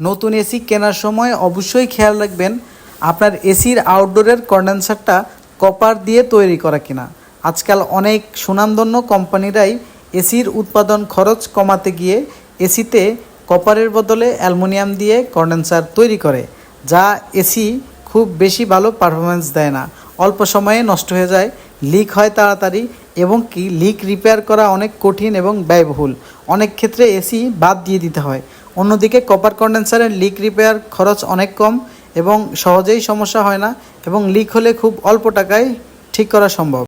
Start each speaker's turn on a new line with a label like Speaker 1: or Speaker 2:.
Speaker 1: নতুন এসি কেনার সময় অবশ্যই খেয়াল রাখবেন আপনার এসির আউটডোরের কন্ডেন্সারটা কপার দিয়ে তৈরি করা কিনা। আজকাল অনেক সুনামধন্য কোম্পানিরাই এসির উৎপাদন খরচ কমাতে গিয়ে এসিতে কপারের বদলে অ্যালুমিনিয়াম দিয়ে কন্ডেন্সার তৈরি করে, যা এসি খুব বেশি ভালো পারফরমেন্স দেয় না, অল্প সময়ে নষ্ট হয়ে যায়, লিক হয় তাড়াতাড়ি এবং কি লিক রিপেয়ার করা অনেক কঠিন এবং ব্যয়বহুল। অনেক ক্ষেত্রে এসি বাদ দিয়ে দিতে হয়। অন্যদিকে কপার কন্ডেন্সারের লিক রিপেয়ার খরচ অনেক কম এবং সহজেই সমস্যা হয় না এবং লিক হলে খুব অল্প টাকায় ঠিক করা সম্ভব।